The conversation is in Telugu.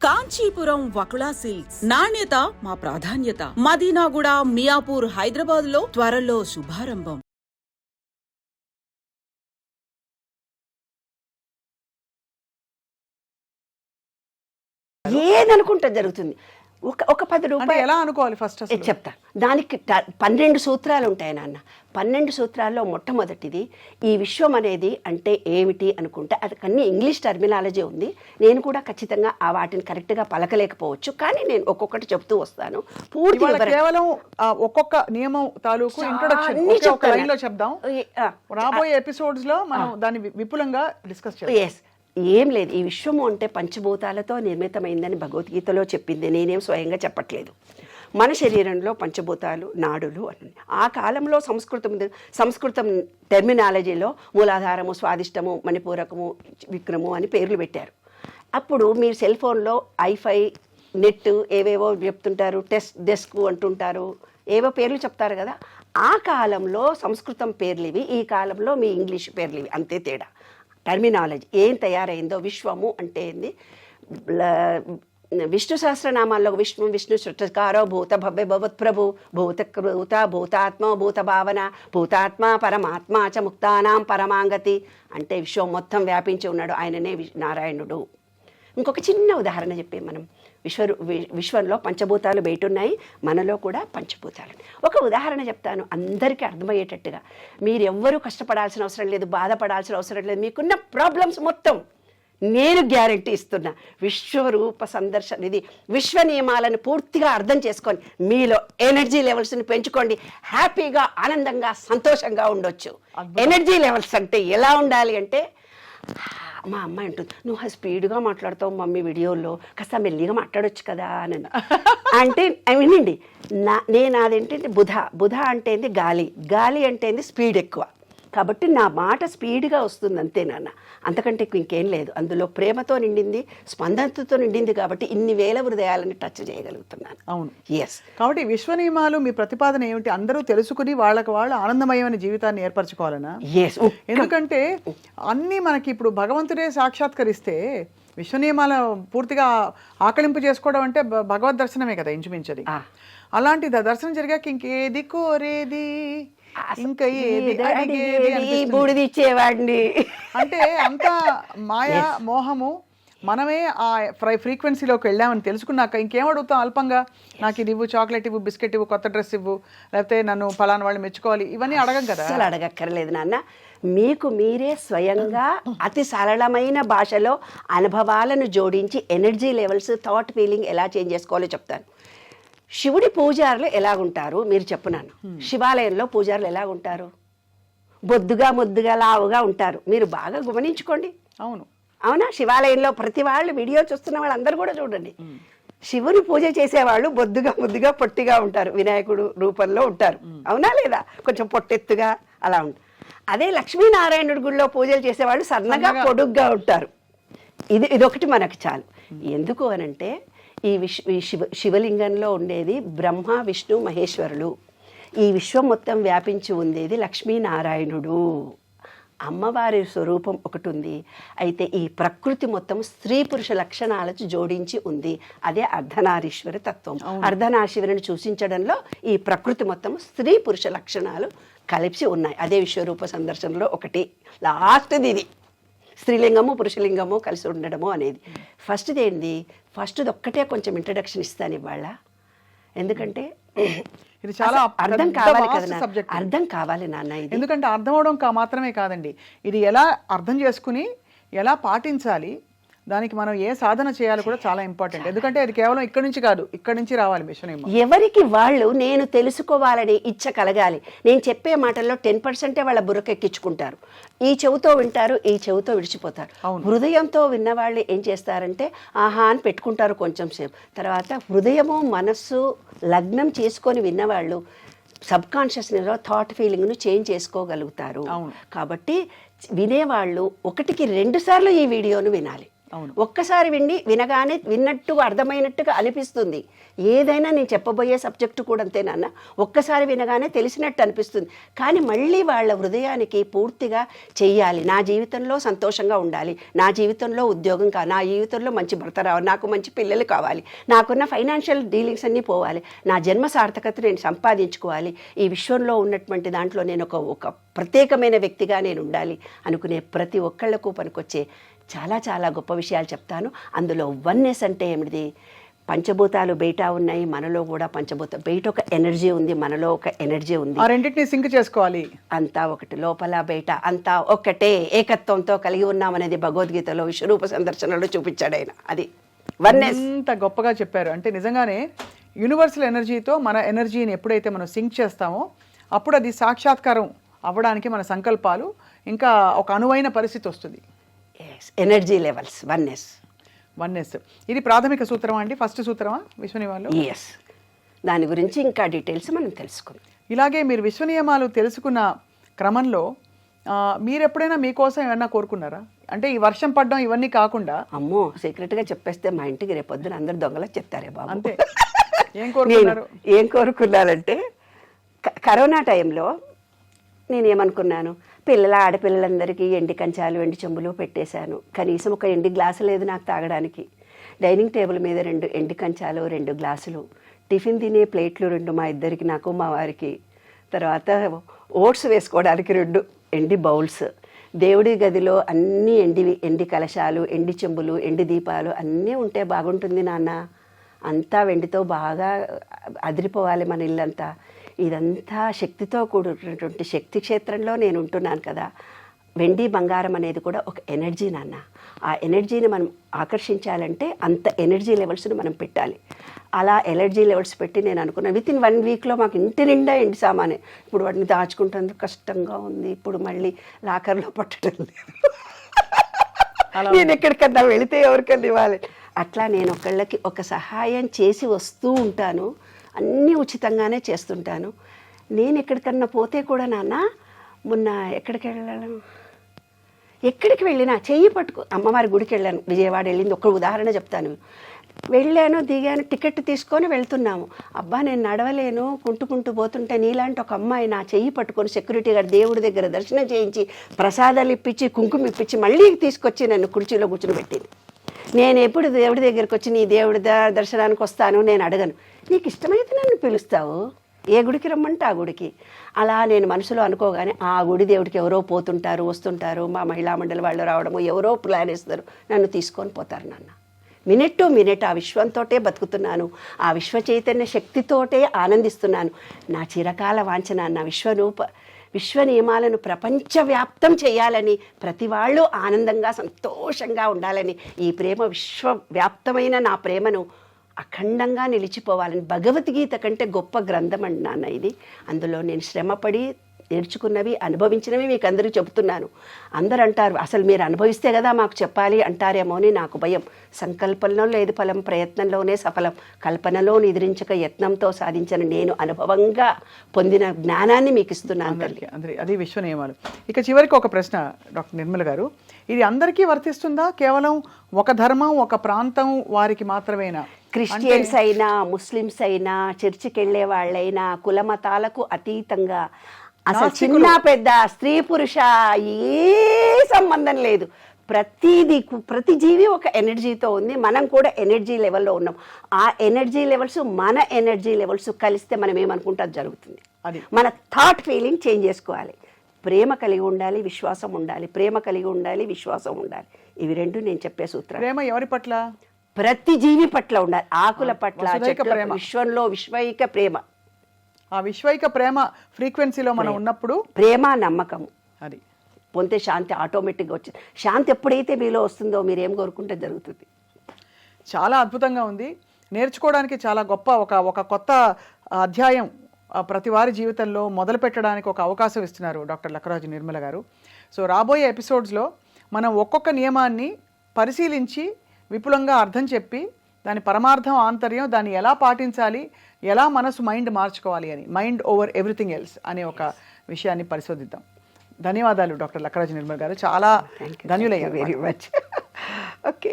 కాంచీపురం వకుళా సిల్క్స్ నాణ్యత మా ప్రాధాన్యత. మదీనాగూడ, మియాపూర్, హైదరాబాద్ లో త్వరలో శుభారంభం. ఏదనుకుంటే జరుగుతుంది. ఒక 10 రూపాయలు ఎలా అనుకోవాలి ఫస్ట్ చెప్తా. దానికి 12 సూత్రాలు ఉంటాయి నాన్న. 12 సూత్రాల్లో మొట్టమొదటిది ఈ విశ్వం అనేది అంటే ఏమిటి అనుకుంటే అది అన్ని ఇంగ్లీష్ టర్మినాలజీ ఉంది. నేను కూడా ఖచ్చితంగా ఆ వాటిని కరెక్ట్గా పలకలేకపోవచ్చు, కానీ నేను ఒక్కొక్కటి చెప్తూ వస్తాను. పూర్తి కేవలం ఒక్కొక్క నియమం తాలూకు ఇంట్రొడక్షన్ ఒక లైన్ లో చెప్దాం. రాబోయే ఎపిసోడ్స్ లో మనం దాన్ని విపులంగా డిస్కస్ చేద్దాం. ఏం లేదు, ఈ విశ్వము అంటే పంచభూతాలతో నిర్మితమైందని భగవద్గీతలో చెప్పింది, నేనేం స్వయంగా చెప్పట్లేదు. మన శరీరంలో పంచభూతాలు, నాడులు అని ఆ కాలంలో సంస్కృతం టెర్మినాలజీలో మూలాధారము, స్వాదిష్టము, మణిపూరకము, విక్రము అని పేర్లు పెట్టారు. అప్పుడు మీరు సెల్ ఫోన్లో ఐఫై, నెట్ ఏవేవో చెప్తుంటారు, డెస్క్ అంటుంటారు, ఏవో పేర్లు చెప్తారు కదా. ఆ కాలంలో సంస్కృతం పేర్లు ఇవి, ఈ కాలంలో మీ ఇంగ్లీష్ పేర్లు ఇవి, అంతే తేడా. టర్మినాలజీ ఏం తయారైందో, విశ్వము అంటే ఏంది, విష్ణు సహస్రనామాల్లో విష్ణు సృష్టికారో భూత భవ్య భవత్ ప్రభు భూతాత్మ భూత భావన భూతాత్మ పరమాత్మ చ ముక్తానాం పరమాంగతి అంటే విశ్వం మొత్తం వ్యాపించి ఉన్నాడు, ఆయననే నారాయణుడు. ఇంకొక చిన్న ఉదాహరణ చెప్పి మనం విశ్వంలో పంచభూతాలు బయట ఉన్నాయి, మనలో కూడా పంచభూతాలు. ఒక ఉదాహరణ చెప్తాను అందరికీ అర్థమయ్యేటట్టుగా. మీరెవ్వరూ కష్టపడాల్సిన అవసరం లేదు, బాధపడాల్సిన అవసరం లేదు. మీకున్న ప్రాబ్లమ్స్ మొత్తం నేను గ్యారంటీ ఇస్తున్నా. విశ్వరూప సందర్శన, ఇది విశ్వ నియమాలను పూర్తిగా అర్థం చేసుకొని మీలో ఎనర్జీ లెవెల్స్ని పెంచుకోండి. హ్యాపీగా, ఆనందంగా, సంతోషంగా ఉండొచ్చు. ఎనర్జీ లెవెల్స్ అంటే ఎలా ఉండాలి అంటే, మా అమ్మాయి అంటుంది, నువ్వు స్పీడ్గా మాట్లాడతావు మమ్మీ వీడియోలో, కాస్త మెల్లిగా మాట్లాడొచ్చు కదా అని. అంటే వినండి, నేను అదేంటంటే బుధ అంటే గాలి అంటే స్పీడ్ ఎక్కువ, కాబట్టి నా మాట స్పీడ్గా వస్తుంది అంతే నాన్న, అంతకంటే ఇంకేం లేదు. అందులో ప్రేమతో నిండింది, స్పందనతో నిండింది, కాబట్టి ఇన్ని వేల హృదయాలని టచ్ చేయగలుగుతున్నాను. అవును, ఎస్. కాబట్టి విశ్వ నియమాలు మీ ప్రతిపాదన ఏమిటి? అందరూ తెలుసుకుని వాళ్ళకి వాళ్ళు ఆనందమయమైన జీవితాన్ని ఏర్పరచుకోవాలనా? ఎస్. ఎందుకంటే అన్నీ మనకి ఇప్పుడు భగవంతుడే సాక్షాత్కరిస్తే విశ్వ నియమాల పూర్తిగా ఆకలింపు చేసుకోవడం అంటే భగవద్ దర్శనమే కదా ఇంచుమించది. అలాంటి దర్శనం జరిగాక ఇంకేది కోరేది, ఇంకా బూడిది ఇచ్చేవాడిని అంటే అంత మాయా మోహము. మనమే ఆ ఫ్రీక్వెన్సీలోకి వెళ్ళామని తెలుసుకున్నాక ఇంకేం అడుగుతాం అల్పంగా, నాకు ఇది ఇవ్వు, చాక్లెట్ ఇవ్వు, బిస్కెట్ ఇవ్వు, కొత్త డ్రెస్ ఇవ్వు, లేకపోతే నన్ను ఫలానా వాళ్ళు మెచ్చుకోవాలి, ఇవన్నీ అడగం కదా. అసలు అడగక్కర్లేదు నాన్న. మీకు మీరే స్వయంగా అతి సరళమైన భాషలో అనుభవాలను జోడించి ఎనర్జీ లెవెల్స్, థాట్, ఫీలింగ్ ఎలా చేంజ్ చేసుకోవాలో చెప్తాను. శివుడి పూజారులు ఎలాగుంటారు మీరు చెప్పున్నాను. శివాలయంలో పూజారులు ఎలాగుంటారు? బొద్దుగా, ముద్దుగా, లావుగా ఉంటారు. మీరు బాగా గమనించుకోండి. అవునా? శివాలయంలో ప్రతి వాళ్ళు వీడియో చూస్తున్న వాళ్ళందరూ కూడా చూడండి. శివుని పూజ చేసేవాళ్ళు బొద్దుగా, ముద్దుగా, పొట్టిగా ఉంటారు. వినాయకుడు రూపంలో ఉంటారు, అవునా లేదా? కొంచెం పొట్టెత్తుగా అలా ఉంటారు. అదే లక్ష్మీనారాయణుడి గుడిలో పూజలు చేసేవాళ్ళు సన్నగా, పొడుగ్గా ఉంటారు. ఇదొకటి మనకు చాలు. ఎందుకు అనంటే ఈ శివలింగంలో ఉండేది బ్రహ్మ, విష్ణు, మహేశ్వరులు. ఈ విశ్వం మొత్తం వ్యాపించి ఉండేది లక్ష్మీనారాయణుడు. అమ్మవారి స్వరూపం ఒకటి ఉంది. అయితే ఈ ప్రకృతి మొత్తం స్త్రీ పురుష లక్షణాలకు జోడించి ఉంది. అదే అర్ధనారీశ్వరి తత్వం. అర్ధనారీశ్వరిని సూచించడంలో ఈ ప్రకృతి మొత్తం స్త్రీ పురుష లక్షణాలు కలిసి ఉన్నాయి. అదే విశ్వరూప సందర్శనలో ఒకటి. లాస్ట్ది ఇది, స్త్రీలింగము పురుషలింగము కలిసి ఉండడము అనేది. ఫస్ట్ది ఏంటి? ఫస్ట్ది ఒక్కటే కొంచెం ఇంట్రడక్షన్ ఇస్తాను ఇవాళ, ఎందుకంటే ఇది చాలా అర్థం కావాలి కదా, అర్థం కావాలి నాన్న. ఇది ఎందుకంటే అర్థం అవడం మాత్రమే కాదండి, ఇది ఎలా అర్థం చేసుకుని ఎలా పాటించాలి, దానికి మనం ఏ సాధన చేయాలి కూడా చాలా ఇంపార్టెంట్. ఎందుకంటే అది కేవలం ఇక్కడి నుంచి కాదు, ఇక్కడి నుంచి రావాలి విషయం. ఎవరికి వాళ్ళు నేను తెలుసుకోవాలని ఇచ్చ కలగాలి. నేను చెప్పే మాటల్లో 10% వాళ్ళ బుర్రకెక్కించుకుంటారు. ఈ చెవుతో వింటారు, ఈ చెవుతో విడిచిపోతారు. హృదయంతో విన్నవాళ్ళు ఏం చేస్తారంటే ఆహా అని పెట్టుకుంటారు కొంచెం సేపు. తర్వాత హృదయము, మనస్సు లగ్నం చేసుకొని విన్నవాళ్ళు సబ్కాన్షియస్నెస్లో థాట్ ఫీలింగ్ను చేంజ్ చేసుకోగలుగుతారు. కాబట్టి వినేవాళ్ళు 1కి 2 సార్లు ఈ వీడియోను వినాలి. ఒక్కసారి వినగానే విన్నట్టుగా అర్థమైనట్టుగా అనిపిస్తుంది. ఏదైనా నేను చెప్పబోయే సబ్జెక్టు కూడా అంతే నాన్న, ఒక్కసారి వినగానే తెలిసినట్టు అనిపిస్తుంది. కానీ మళ్ళీ వాళ్ళ హృదయానికి పూర్తిగా చెయ్యాలి, నా జీవితంలో సంతోషంగా ఉండాలి, నా జీవితంలో ఉద్యోగం కావాలి, నా జీవితంలో మంచి భర్త రావాలి, నాకు మంచి పిల్లలు కావాలి, నాకున్న ఫైనాన్షియల్ డీలింగ్స్ అన్నీ పోవాలి, నా జన్మ సార్థకత నేను సంపాదించుకోవాలి, ఈ విశ్వంలో ఉన్నటువంటి దాంట్లో నేను ఒక ప్రత్యేకమైన వ్యక్తిగా నేను ఉండాలి అనుకునే ప్రతి ఒక్కళ్లకు పనికొచ్చే చాలా చాలా గొప్ప విషయాలు చెప్తాను. అందులో వన్నెస్ అంటే ఏమిటి? పంచభూతాలు బయట ఉన్నాయి, మనలో కూడా బయట ఒక ఎనర్జీ ఉంది, మనలో ఒక ఎనర్జీ ఉంది. ఆ రెండింటిని సింక్ చేసుకోవాలి. అంతా ఒకటి, లోపల బయట అంతా ఒకటే ఏకత్వంతో కలిగి ఉన్నామనేది భగవద్గీతలో విశ్వరూప సందర్శనలో చూపించాడు ఆయన. అది వన్నెస్. ఎంత గొప్పగా చెప్పారు. అంటే నిజంగానే యూనివర్సల్ ఎనర్జీతో మన ఎనర్జీని ఎప్పుడైతే మనం సింక్ చేస్తామో అప్పుడు అది సాక్షాత్కారం అవ్వడానికి మన సంకల్పాలు ఇంకా ఒక అనువైన పరిస్థితి వస్తుంది. Energy levels, oneness. ఇది ప్రాథమిక సూత్రమా అండి? ఫస్ట్ సూత్రమా విశ్వనియమాలు? ఎస్. దాని గురించి ఇంకా డీటెయిల్స్ మనం తెలుసుకుందాం. ఇలాగే మీరు విశ్వనియమాలు తెలుసుకున్న క్రమంలో మీరు ఎప్పుడైనా మీకోసం ఏమన్నా కోరుకున్నారా? అంటే ఈ వర్షం పడడం ఇవన్నీ కాకుండా. అమ్మో, సీక్రెట్గా చెప్పేస్తే మా ఇంటికి రేపొద్దున అందరు దొంగలకు చెప్తారే బాబు. అంతే. ఏం కోరుకున్నారంటే కరోనా టైంలో నేనేమనుకున్నాను, ఆడపిల్లలందరికీ ఎండి కంచాలు ఎండి చెంబులు పెట్టేశాను, కనీసం ఒక ఎండి గ్లాసు లేదు నాకు తాగడానికి. డైనింగ్ టేబుల్ మీద 2 ఎండి కంచాలు 2 గ్లాసులు, టిఫిన్ తినే ప్లేట్లు 2 మా ఇద్దరికి, నాకు మా వారికి, తర్వాత ఓట్స్ వేసుకోవడానికి 2 ఎండి బౌల్స్, దేవుడి గదిలో అన్నీ ఎండి కలశాలు, ఎండి చెంబులు, ఎండి దీపాలు అన్నీ ఉంటే బాగుంటుంది నాన్న. అంతా వెండితో బాగా అదిరిపోవాలి మన ఇల్లంతా. ఇదంతా శక్తితో కూడినటువంటి శక్తి క్షేత్రంలో నేను ఉంటున్నాను కదా. వెండి బంగారం అనేది కూడా ఒక ఎనర్జీ నాన్న. ఆ ఎనర్జీని మనం ఆకర్షించాలంటే అంత ఎనర్జీ లెవెల్స్ని మనం పెట్టాలి. అలా ఎనర్జీ లెవెల్స్ పెట్టి నేను అనుకున్నాను విత్ ఇన్ 1 వీక్లో మాకు ఇంటి నిండా ఎండి సామానే. ఇప్పుడు వాటిని దాచుకుంటేందుకు కష్టంగా ఉంది, ఇప్పుడు మళ్ళీ లాకర్లో పట్టడం లేదు. నేను ఎక్కడికన్నా వెళితే ఎవరికన్నా ఇవ్వాలి. అట్లా నేను ఒకళ్ళకి ఒక సహాయం చేసి వస్తూ ఉంటాను, అన్నీ ఉచితంగానే చేస్తుంటాను. నేను ఎక్కడికన్నా పోతే కూడా నాన్న, మొన్న ఎక్కడికి వెళ్ళినా చెయ్యి పట్టుకో, అమ్మవారి గుడికి వెళ్ళాను, విజయవాడ వెళ్ళింది ఒక ఉదాహరణ చెప్తాను. వెళ్ళాను, దిగాను, టికెట్ తీసుకొని వెళ్తున్నాము. అబ్బా నేను నడవలేను, కుంటుకుంటూ పోతుంటే నీలాంటి ఒక అమ్మాయి నా చెయ్యి పట్టుకొని సెక్యూరిటీ గారు దేవుడి దగ్గర దర్శనం చేయించి ప్రసాదాలు ఇప్పించి కుంకుమ ఇప్పించి మళ్ళీ తీసుకొచ్చి నన్ను కుర్చీలో కూర్చుని పెట్టింది. నేను ఎప్పుడు దేవుడి దగ్గరికి వచ్చి నీ దేవుడి దర్శనానికి వస్తాను నేను అడగను, నీకు ఇష్టమైతే నన్ను పిలుస్తావు, ఏ గుడికి రమ్మంటే ఆ గుడికి. అలా నేను మనసులో అనుకోగానే ఆ గుడి దేవుడికి ఎవరో పోతుంటారు వస్తుంటారు, మా మహిళా మండలి వాళ్ళు రావడము, ఎవరో ప్లాన్ వేస్తారు, నన్ను తీసుకొని పోతారు నాన్న. మినిట్ టు మినిట్ ఆ విశ్వంతోటే బతుకుతున్నాను, ఆ విశ్వ చైతన్య శక్తితోటే ఆనందిస్తున్నాను. నా చిరకాల వాంఛన నా విశ్వ నియమాలను ప్రపంచవ్యాప్తం చేయాలని, ప్రతి వాళ్ళు ఆనందంగా సంతోషంగా ఉండాలని, ఈ ప్రేమ విశ్వవ్యాప్తమైన నా ప్రేమను అఖండంగా నిలిచిపోవాలని. భగవద్గీత కంటే గొప్ప గ్రంథం అండి నాన్న ఇది. అందులో నేను శ్రమపడి నేర్చుకున్నవి అనుభవించినవి మీకు అందరికీ చెబుతున్నాను. అందరు అంటారు అసలు మీరు అనుభవిస్తే కదా మాకు చెప్పాలి అంటారేమో అని నాకు భయం. సంకల్పంలో లేదు ఫలం, ప్రయత్నంలోనే సఫలం, కల్పనలో నిద్రించక యత్నంతో సాధించిన నేను అనుభవంగా పొందిన జ్ఞానాన్ని మీకు ఇస్తున్నాను. అది విశ్వ నియమాలు. ఇక చివరికి ఒక ప్రశ్న డాక్టర్ నిర్మల గారు, ఇది అందరికీ వర్తిస్తుందా? కేవలం ఒక ధర్మం ఒక ప్రాంతం వారికి మాత్రమేనా? క్రిస్టియన్స్ అయినా, ముస్లిమ్స్ అయినా, చర్చికి వెళ్ళే వాళ్ళైనా, కుల మతాలకు అతీతంగా, అసలు చిన్న పెద్ద స్త్రీ పురుష ఏ సంబంధం లేదు. ప్రతి జీవి ఒక ఎనర్జీతో ఉంది. మనం కూడా ఎనర్జీ లెవెల్లో ఉన్నాం. ఆ ఎనర్జీ లెవెల్స్ మన ఎనర్జీ లెవెల్స్ కలిస్తే మనం ఏమనుకుంటే జరుగుతుంది. మన థాట్ ఫీలింగ్ చేంజ్ చేసుకోవాలి. ప్రేమ కలిగి ఉండాలి, విశ్వాసం ఉండాలి. ప్రేమ కలిగి ఉండాలి, విశ్వాసం ఉండాలి. ఇవి 2 నేను చెప్పే సూత్రం. ప్రేమ ఎవరి పట్ల? ప్రతి జీవి పట్ల ఉండాలి. ఆకుల పట్ల, విశ్వంలో విశ్వైక ప్రేమ. ఆ విశ్వైక ప్రేమ ఫ్రీక్వెన్సీలో మనం ఉన్నప్పుడు ప్రేమ నమ్మకము అది పొందే శాంతి ఆటోమేటిక్గా వచ్చింది. శాంతి ఎప్పుడైతే మీలో వస్తుందో మీరు ఏం కోరుకుంటే జరుగుతుంది. చాలా అద్భుతంగా ఉంది. నేర్చుకోవడానికి చాలా గొప్ప ఒక కొత్త అధ్యాయం ప్రతి వారి జీవితంలో మొదలు పెట్టడానికి ఒక అవకాశం ఇస్తున్నారు డాక్టర్ లక్కరాజు నిర్మల గారు. సో రాబోయే ఎపిసోడ్స్లో మనం ఒక్కొక్క నియమాన్ని పరిశీలించి విపులంగా అర్థం చెప్పి దాని పరమార్థం ఆంతర్యం, దాన్ని ఎలా పాటించాలి, ఎలా మనసు మైండ్ మార్చుకోవాలి అని, మైండ్ ఓవర్ ఎవ్రీథింగ్ ఎల్స్ అనే ఒక విషయాన్ని పరిశోధిద్దాం. ధన్యవాదాలు డాక్టర్ లక్కరాజు నిర్మల్ గారు, చాలా ధన్యులయ్యారు. Very much. ఓకే